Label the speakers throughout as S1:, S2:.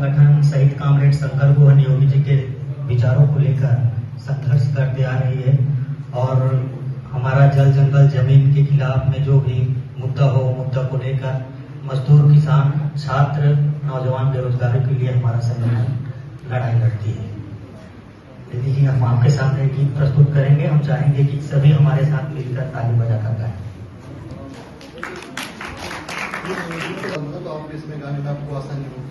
S1: संगठन शहीद कामरेड शंकर गोहन योगी जी के विचारों को लेकर संघर्ष करते आ रही है और हमारा जल जंगल जमीन के खिलाफ में जो भी मुद्दा हो मुद्दा को लेकर मजदूर किसान छात्र नौजवान बेरोजगारों के लिए हमारा संगठन लड़ाई लड़ती है। यदि जी हम आपके सामने गीत प्रस्तुत करेंगे, हम चाहेंगे कि सभी हमारे साथ मिलकर ताली बजाकर गाएं।
S2: तो आप इसमें गाने में आपको आसानी होगी।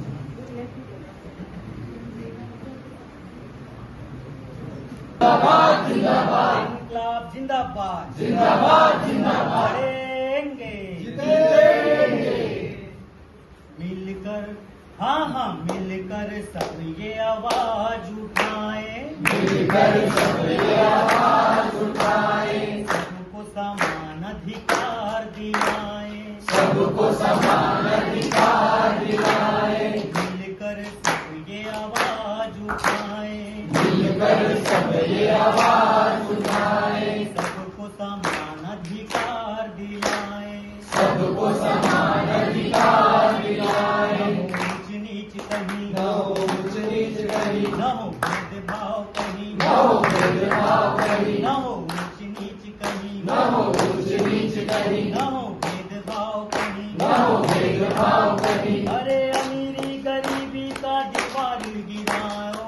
S3: जिंदाबाद जिंदाबाद इनकलाब जिंदाबाद जिंदाबाद जिंदाबाद लड़ेंगे जीतेंगे मिलकर हाँ मिलकर सब ये आवाज उठाएं मिलकर सब ये आवाज उठाएं सबको समान अधिकार दिलाएं सबको समान अधिकार दिलाएं मिलकर सब ये आवाज उठाएं मिलकर सब ये आवाज उठाएं सबको समान अधिकार दिलाएं सबको समान अधिकार दिलाएं ऊंच नीच कहीं न हो ऊंच नीच कहीं न हो भेदभाव कहीं न हो भेदभाव कहीं न हो ऊंच नीच कहीं न हो ऊंच नीच कहीं न हो भेदभाव कहीं न हो भेदभाव कहीं अरे अमीरी गरीबी का दीवार गिराओ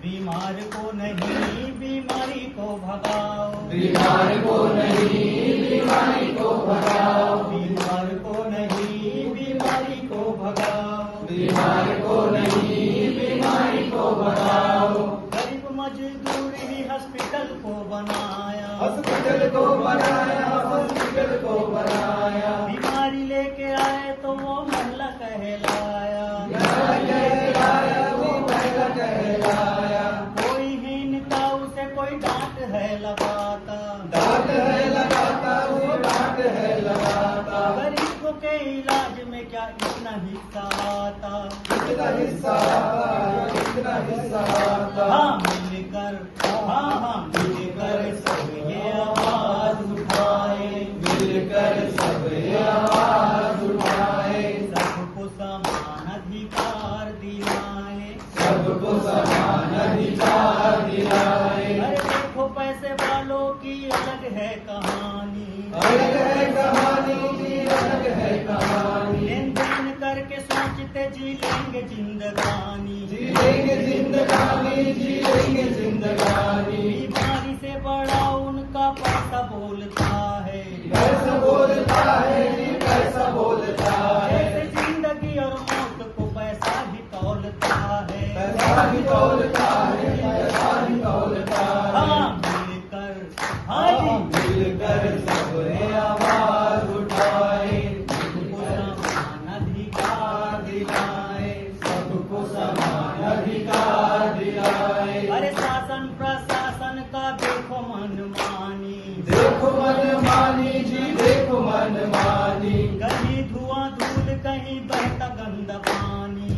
S3: बीमार को नहीं बीमारी को भगाओ बीमार को नहीं बीमारी को भगाओ बीमार को नहीं बीमारी को भगाओ बीमार को नहीं बीमारी को भगाओ गरीब मजदूर ही हॉस्पिटल को बनाया हॉस्पिटल को बनाया हॉस्पिटल को बनाया बीमारी लेके आए तो वो महला कहलाया वो महला कहलाया कोई हीनता उसे कोई डांट है लगाता डांट है लगाता वो डांट है लगाता गरीबों के इलाज में क्या इतना हिस्सा आता इतना हिस्सा आता इतना हिस्सा आता हाँ मिलकर सब ये आवाज उठाए मिलकर सब ये आवाज उठाए सबको समान अधिकार दिलाए सबको समान अधिकार दिलाए अरे देखो पैसे वालों की अलग है कहानी अलग है कहानी की अलग है कहानी लेन देन करके सोचते जी लेंगे जिंदगानी जी लेंगे जिंदगानी जी लेंगे जिंदगानी बीमारी से बड़ा उनका पैसा बोलता है पैसा बोलता है जी पैसा बोलता है जिंदगी और मौत को पैसा ही तौलता है पैसा ही तौलता है पैसा ही तौलता है हाँ मिलकर सब ने आवाज उठाए सबको समान अधिकार दिलाए सबको समान अधिकार दिलाए अरे शासन प्रशासन का देखो मनमानी जी देखो मनमानी कहीं धुआं धूल कहीं बहता गंदा पानी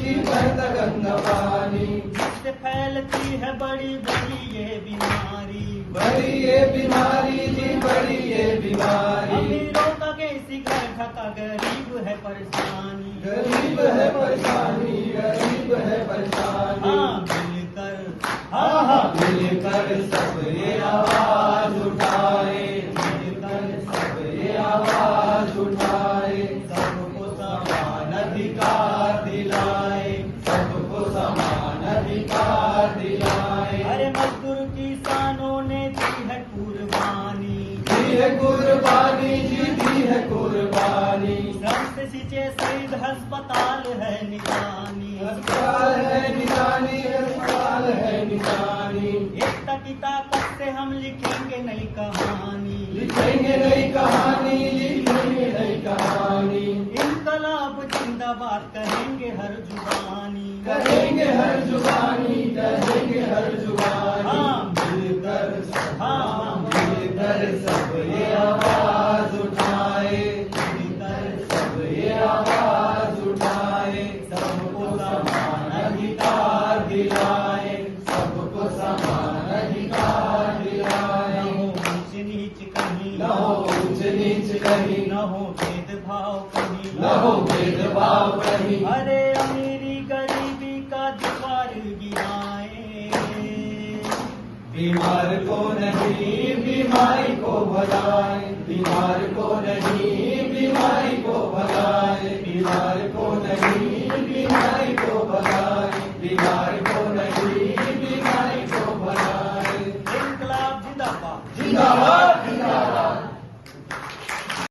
S3: जी बहता गंदा पानी जिससे फैलती है बड़ी बड़ी ये बीमारी जी बड़ी ये बीमारी अमीरों का कैसी घर ढका गरीब है परेशानी गरीब है परेशानी हाँ मिलकर सब ये आवाज उठाए मिलकर सब ये आवाज उठाए सबको समान अधिकार दिलाए सबको समान अधिकार दिलाए अरे मजदूर किसानों ने दी है कुर्बानी जी दी है कुर्बानी श्रम से सिंचे शहीद अस्पताल है निशानी अस्पताल है निशानी एकता की ताकत से हम लिखेंगे नई कहानी इनकलाब जिंदाबाद कहेंगे हर जुबानी हाँ मिलकर सब ये आवाज उठाए मिलकर सब ये आवाज उठाए सबको समान अधिकार दिलाए सबको समान अधिकार दिलाए न हो ऊंच नीच कहीं न हो भेदभाव कहीं न हो
S4: बीमार को नहीं बीमारी को भगाए, बीमार को